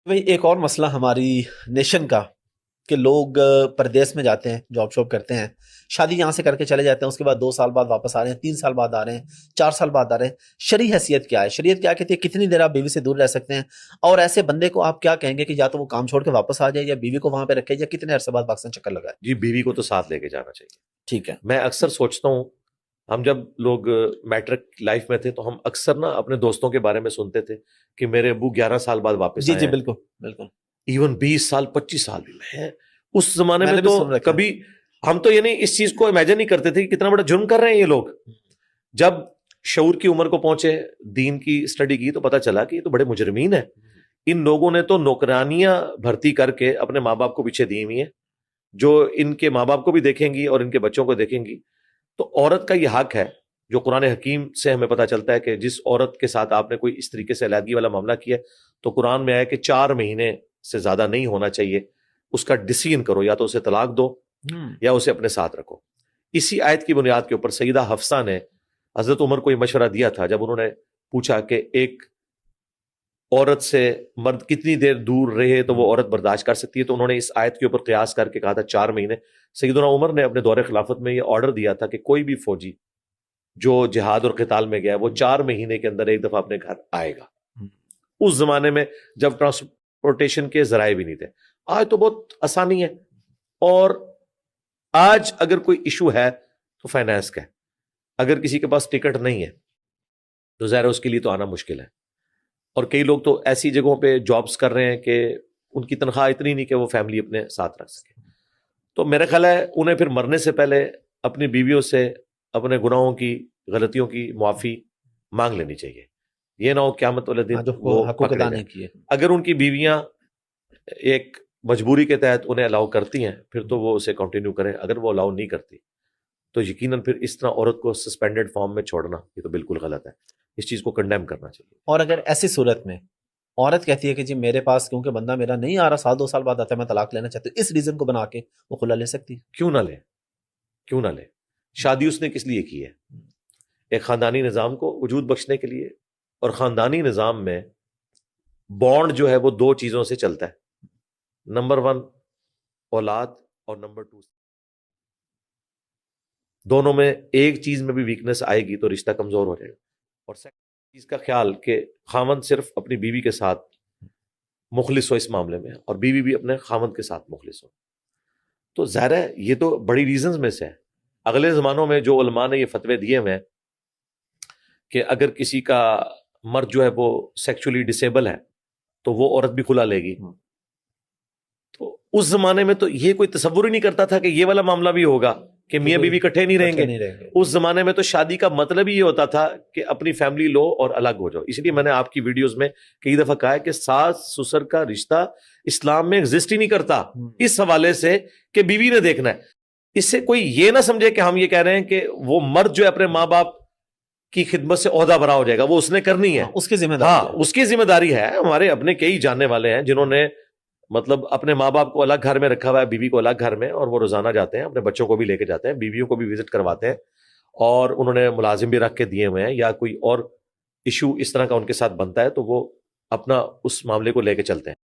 بھائی ایک اور مسئلہ ہماری نیشن کا کہ لوگ پردیس میں جاتے ہیں، جاب شاپ کرتے ہیں، شادی یہاں سے کر کے چلے جاتے ہیں، اس کے بعد 2 سال بعد واپس آ رہے ہیں، 3 سال بعد آ رہے ہیں، 4 سال بعد آ رہے ہیں۔ شرعی حیثیت کیا ہے؟ شریعت کیا کہتی ہے کتنی دیر آپ بیوی سے دور رہ سکتے ہیں؟ اور ایسے بندے کو آپ کیا کہیں گے کہ یا تو وہ کام چھوڑ کے واپس آ جائے یا بیوی کو وہاں پہ رکھے یا کتنے عرصے بعد پاکستان چکر لگائے؟ جی بیوی کو تو ساتھ لے کے جانا چاہیے۔ ٹھیک ہے، میں اکثر سوچتا ہوں، ہم جب لوگ میٹرک لائف میں تھے تو ہم اکثر نا اپنے دوستوں کے بارے میں سنتے تھے کہ میرے ابو 11 سال بعد واپس جی آئے جی ہیں، بالکل بالکل، ایون 20 سال 25 سال بھی۔ میں اس زمانے میں میں نے بھی تو سن رکھا ہے۔ کبھی ہم تو یعنی اس چیز کو امیجن نہیں کرتے تھے کہ کتنا بڑا جرم کر رہے ہیں یہ لوگ۔ جب شعور کی عمر کو پہنچے، دین کی اسٹڈی کی، تو پتا چلا کہ یہ تو بڑے مجرمین ہیں۔ ان لوگوں نے تو نوکرانیاں بھرتی کر کے اپنے ماں باپ کو پیچھے دی ہوئی ہیں، جو ان کے ماں باپ کو بھی دیکھیں گی اور ان کے بچوں کو دیکھیں گی۔ تو عورت کا یہ حق ہے جو قرآن حکیم سے ہمیں پتا چلتا ہے کہ جس عورت کے ساتھ آپ نے کوئی اس طریقے سے علیحدگی والا معاملہ کیا ہے تو قرآن میں آیا کہ 4 مہینے سے زیادہ نہیں ہونا چاہیے، اس کا ڈسیژن کرو، یا تو اسے طلاق دو یا اسے اپنے ساتھ رکھو۔ اسی آیت کی بنیاد کے اوپر سیدہ حفصہ نے حضرت عمر کو یہ مشورہ دیا تھا جب انہوں نے پوچھا کہ ایک عورت سے مرد کتنی دیر دور رہے تو وہ عورت برداشت کر سکتی ہے، تو انہوں نے اس آیت کے اوپر قیاس کر کے کہا تھا 4 مہینے۔ سیدنا عمر نے اپنے دور خلافت میں یہ آرڈر دیا تھا کہ کوئی بھی فوجی جو جہاد اور قتال میں گیا وہ 4 مہینے کے اندر ایک دفعہ اپنے گھر آئے گا۔ اس زمانے میں جب ٹرانسپورٹیشن کے ذرائع بھی نہیں تھے، آج تو بہت آسانی ہے۔ اور آج اگر کوئی ایشو ہے تو فائنانس کا ہے، اگر کسی کے پاس ٹکٹ نہیں ہے تو ظاہر ہے اس کے لیے تو آنا مشکل ہے۔ اور کئی لوگ تو ایسی جگہوں پہ جابز کر رہے ہیں کہ ان کی تنخواہ اتنی نہیں کہ وہ فیملی اپنے ساتھ رکھ سکے۔ تو میرا خیال ہے انہیں پھر مرنے سے پہلے اپنی بیویوں سے اپنے گناہوں کی، غلطیوں کی معافی مانگ لینی چاہیے، یہ نہ ہو قیامت والے دن جو وہ حقوق پکڑے ادا جائیں۔ نہیں کیے۔ اگر ان کی بیویاں ایک مجبوری کے تحت انہیں الاؤ کرتی ہیں پھر تو وہ اسے کنٹینیو کریں، اگر وہ الاؤ نہیں کرتی تو یقیناً پھر اس طرح عورت کو سسپینڈڈ فارم میں چھوڑنا یہ تو بالکل غلط ہے، اس چیز کو کنڈیم کرنا چاہیے۔ اور اگر ایسی صورت میں عورت کہتی ہے کہ جی میرے پاس کیونکہ بندہ میرا نہیں آ رہا، 1 2 سال بعد آتا ہے، میں طلاق لینا چاہتی ہوں، اس ریزن کو بنا کے وہ خلا لے سکتی ہے؟ کیوں نہ لے، کیوں نہ لے؟ شادی اس نے کس لیے کی ہے؟ ایک خاندانی نظام کو وجود بخشنے کے لیے، اور خاندانی نظام میں بانڈ جو ہے وہ 2 چیزوں سے چلتا ہے، نمبر 1 اولاد، اور نمبر 2 دونوں میں ایک چیز میں بھی ویکنس آئے گی تو رشتہ کمزور ہو جائے گا۔ اور سیکنڈ چیز کا خیال کہ خاوند صرف اپنی بیوی کے ساتھ مخلص ہو اس معاملے میں، اور بیوی بھی اپنے خاوند کے ساتھ مخلص ہو، تو ظاہر ہے یہ تو بڑی ریزنز میں سے ہے۔ اگلے زمانوں میں جو علماء نے یہ فتوے دیے ہوئے ہیں کہ اگر کسی کا مرد جو ہے وہ سیکچولی ڈسیبل ہے تو وہ عورت بھی خلا لے گی، تو اس زمانے میں تو یہ کوئی تصور ہی نہیں کرتا تھا کہ یہ والا معاملہ بھی ہوگا کہ میاں بیوی اکٹھے نہیں رہیں گے۔ اس زمانے میں تو شادی کا مطلب ہی یہ ہوتا تھا کہ اپنی فیملی لو اور الگ ہو جاؤ۔ اس لیے میں نے آپ کی ویڈیوز میں کئی دفعہ کہا ہے کہ ساس سسر کا رشتہ اسلام میں ایگزسٹ ہی نہیں کرتا، اس حوالے سے کہ بیوی نے دیکھنا ہے۔ اس سے کوئی یہ نہ سمجھے کہ ہم یہ کہہ رہے ہیں کہ وہ مرد جو ہے اپنے ماں باپ کی خدمت سے عہدہ برا ہو جائے گا، وہ اس نے کرنی ہے، اس کی ذمہ داری ہے۔ اس کی ذمہ داری ہے۔ ہمارے اپنے کئی جاننے والے ہیں جنہوں نے مطلب اپنے ماں باپ کو الگ گھر میں رکھا ہوا ہے، بیوی کو الگ گھر میں، اور وہ روزانہ جاتے ہیں، اپنے بچوں کو بھی لے کے جاتے ہیں، بیویوں کو بھی وزٹ کرواتے ہیں، اور انہوں نے ملازم بھی رکھ کے دیے ہوئے ہیں، یا کوئی اور ایشو اس طرح کا ان کے ساتھ بنتا ہے تو وہ اپنا اس معاملے کو لے کے چلتے ہیں۔